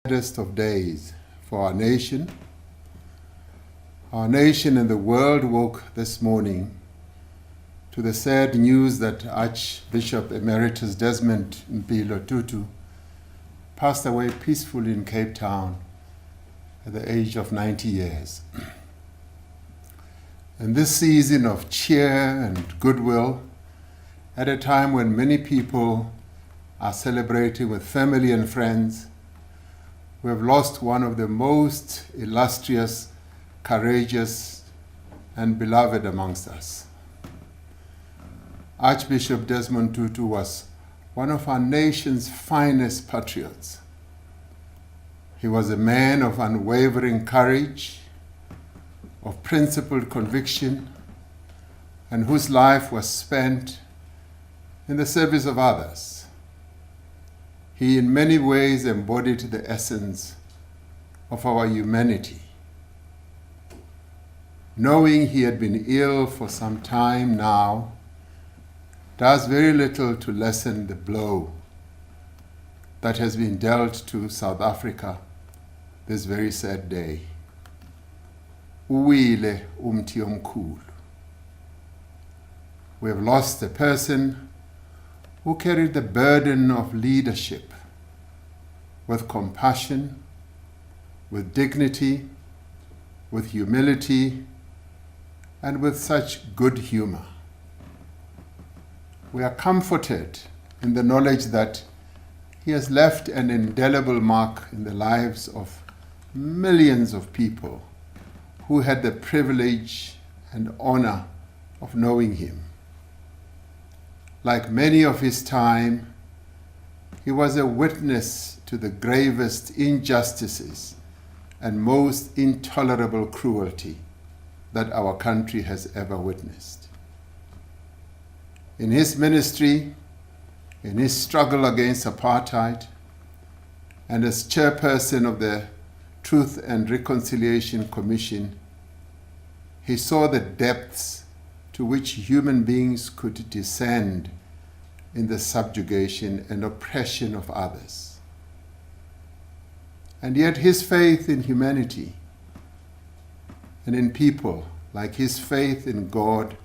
Saddest of days for our nation. Our nation and the world woke this morning to the sad news that Archbishop Emeritus Desmond Tutu passed away peacefully in Cape Town at the age of 90 years. In this season of cheer and goodwill, at a time when many people are celebrating with family and friends, we have lost one of the most illustrious, courageous, and beloved amongst us. Archbishop Desmond Tutu was one of our nation's finest patriots. He was a man of unwavering courage, of principled conviction, and whose life was spent in the service of others. He in many ways embodied the essence of our humanity. Knowing he had been ill for some time now does very little to lessen the blow that has been dealt to South Africa this very sad day. Uwile umthi omkhulu. We have lost a person who carried the burden of leadership with compassion, with dignity, with humility, and with such good humor. We are comforted in the knowledge that he has left an indelible mark in the lives of millions of people who had the privilege and honor of knowing him. Like many of his time, he was a witness to the gravest injustices and most intolerable cruelty that our country has ever witnessed. In his ministry, in his struggle against apartheid, and as chairperson of the Truth and Reconciliation Commission, he saw the depths to which human beings could descend in the subjugation and oppression of others. And yet his faith in humanity and in people, like his faith in God,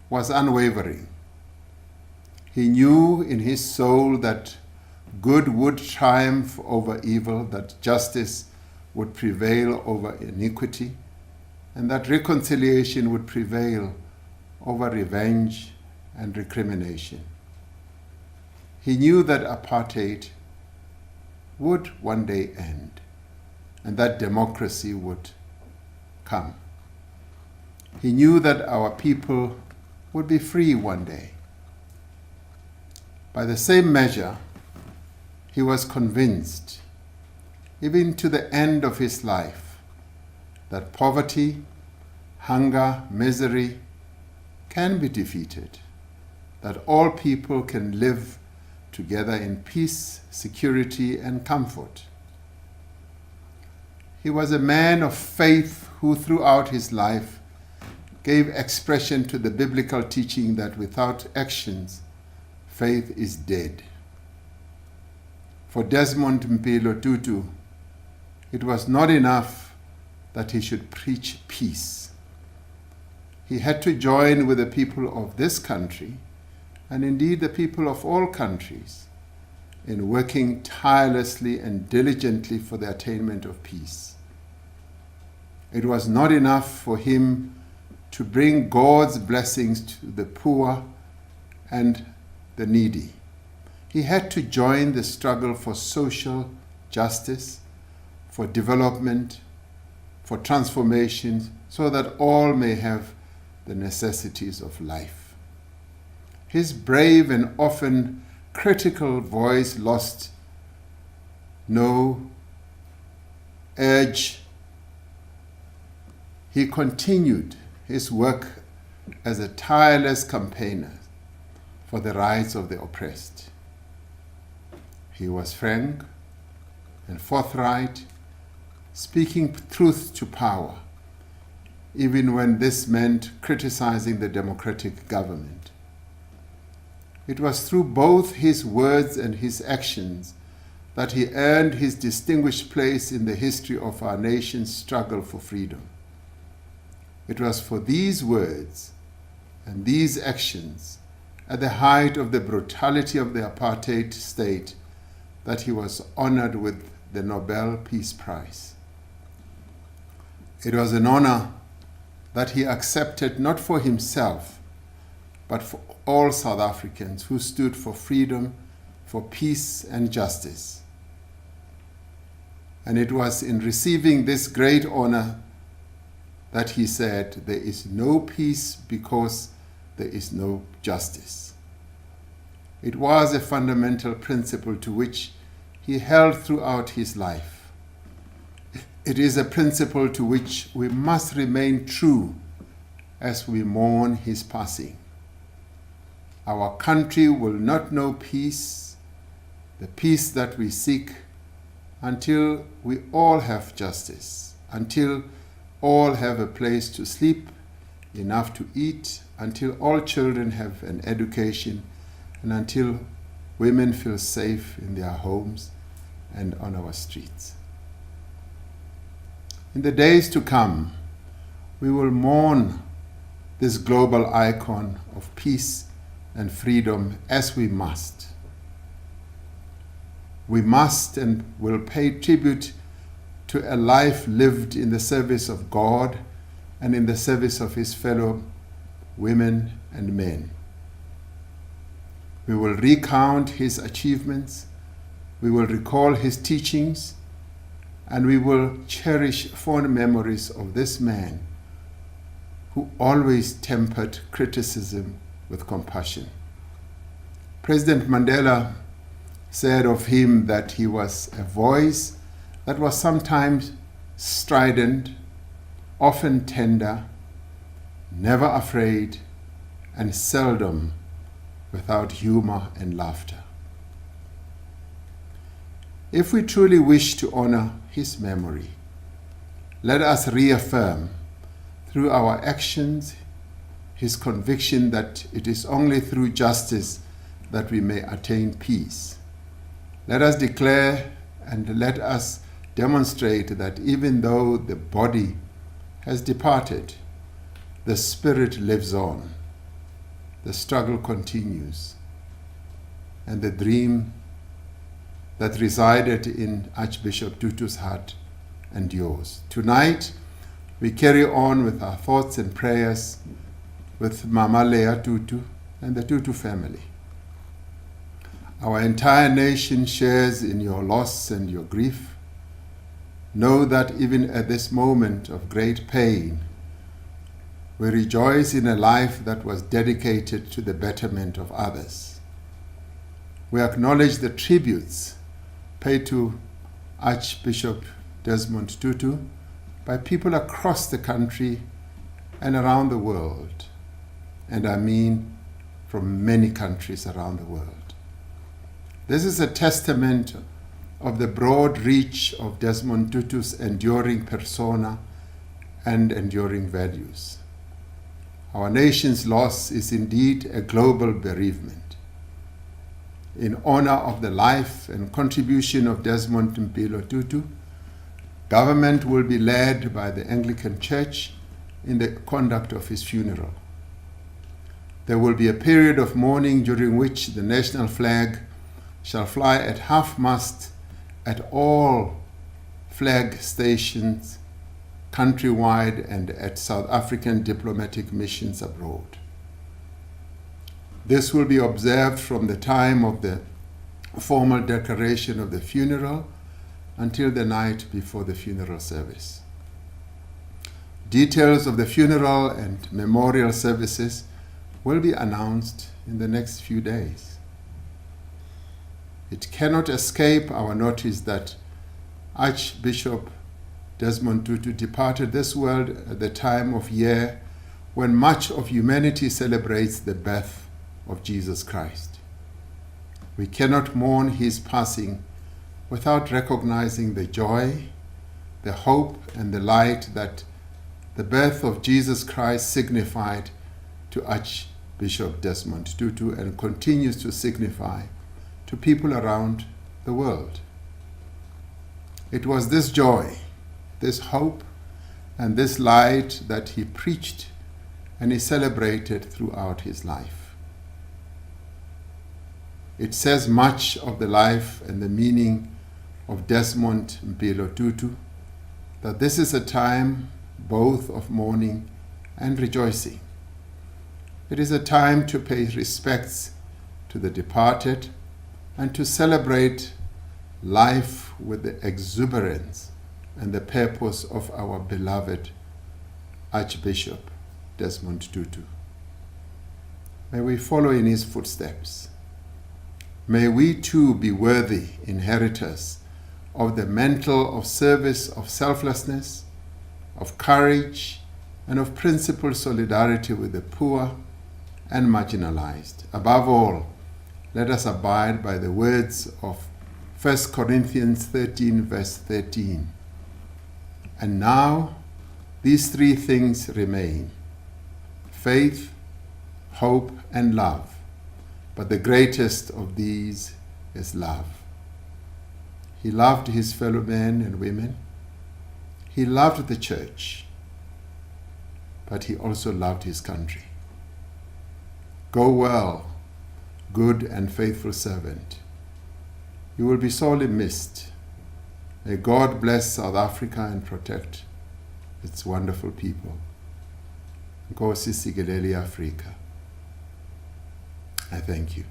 was unwavering. He knew in his soul that good would triumph over evil, that justice would prevail over iniquity, and that reconciliation would prevail over revenge and recrimination. He knew that apartheid would one day end and that democracy would come. He knew that our people would be free one day. By the same measure, he was convinced, even to the end of his life, that poverty, hunger, misery can be defeated, that all people can live together in peace, security, and comfort. He was a man of faith who throughout his life gave expression to the biblical teaching that without actions, faith is dead. For Desmond Mpilo Tutu, it was not enough that he should preach peace. He had to join with the people of this country, and indeed the people of all countries, in working tirelessly and diligently for the attainment of peace. It was not enough for him to bring God's blessings to the poor and the needy. He had to join the struggle for social justice, for development, for transformation, so that all may have the necessities of life. His brave and often critical voice lost no edge. He continued his work as a tireless campaigner for the rights of the oppressed. He was frank and forthright, speaking truth to power, even when this meant criticizing the democratic government. It was through both his words and his actions that he earned his distinguished place in the history of our nation's struggle for freedom. It was for these words and these actions, at the height of the brutality of the apartheid state, that he was honored with the Nobel Peace Prize. It was an honor that he accepted not for himself, but for all South Africans who stood for freedom, for peace and justice. And it was in receiving this great honor that he said, "There is no peace because there is no justice." It was a fundamental principle to which he held throughout his life. It is a principle to which we must remain true as we mourn his passing. Our country will not know peace, the peace that we seek, until we all have justice, until all have a place to sleep, enough to eat, until all children have an education, and until women feel safe in their homes and on our streets. In the days to come, we will mourn this global icon of peace and freedom as we must. We must and will pay tribute to a life lived in the service of God and in the service of his fellow women and men. We will recount his achievements, we will recall his teachings, and we will cherish fond memories of this man who always tempered criticism with compassion. President Mandela said of him that he was a voice that was sometimes strident, often tender, never afraid, and seldom without humor and laughter. If we truly wish to honor his memory, let us reaffirm through our actions his conviction that it is only through justice that we may attain peace. Let us declare and let us demonstrate that even though the body has departed, the spirit lives on, the struggle continues, and the dream that resided in Archbishop Tutu's heart endures. Tonight, we carry on with our thoughts and prayers with Mama Leah Tutu and the Tutu family. Our entire nation shares in your loss and your grief. Know that even at this moment of great pain, we rejoice in a life that was dedicated to the betterment of others. We acknowledge the tributes paid to Archbishop Desmond Tutu by people across the country and around the world, and I mean from many countries around the world. This is a testament of the broad reach of Desmond Tutu's enduring persona and enduring values. Our nation's loss is indeed a global bereavement. In honor of the life and contribution of Desmond Mpilo Tutu, government will be led by the Anglican Church in the conduct of his funeral. There will be a period of mourning during which the national flag shall fly at half-mast at all flag stations countrywide and at South African diplomatic missions abroad. This will be observed from the time of the formal declaration of the funeral until the night before the funeral service. Details of the funeral and memorial services will be announced in the next few days. It cannot escape our notice that Archbishop Desmond Tutu departed this world at the time of year when much of humanity celebrates the birth of Jesus Christ. We cannot mourn his passing without recognizing the joy, the hope, and the light that the birth of Jesus Christ signified to Archbishop Desmond Tutu and continues to signify to people around the world. It was this joy, this hope, and this light that he preached and he celebrated throughout his life. It says much of the life and the meaning of Desmond Mpilo Tutu that this is a time both of mourning and rejoicing. It is a time to pay respects to the departed and to celebrate life with the exuberance and the purpose of our beloved Archbishop Desmond Tutu. May we follow in his footsteps. May we too be worthy inheritors of the mantle of service, of selflessness, of courage, and of principled solidarity with the poor and marginalized. Above all, let us abide by the words of 1 Corinthians 13, verse 13. And now, these three things remain: faith, hope, and love. But the greatest of these is love. He loved his fellow men and women. He loved the church. But he also loved his country. Go well, good and faithful servant. You will be sorely missed. May God bless South Africa and protect its wonderful people. Nkosi sikelele Africa. I thank you.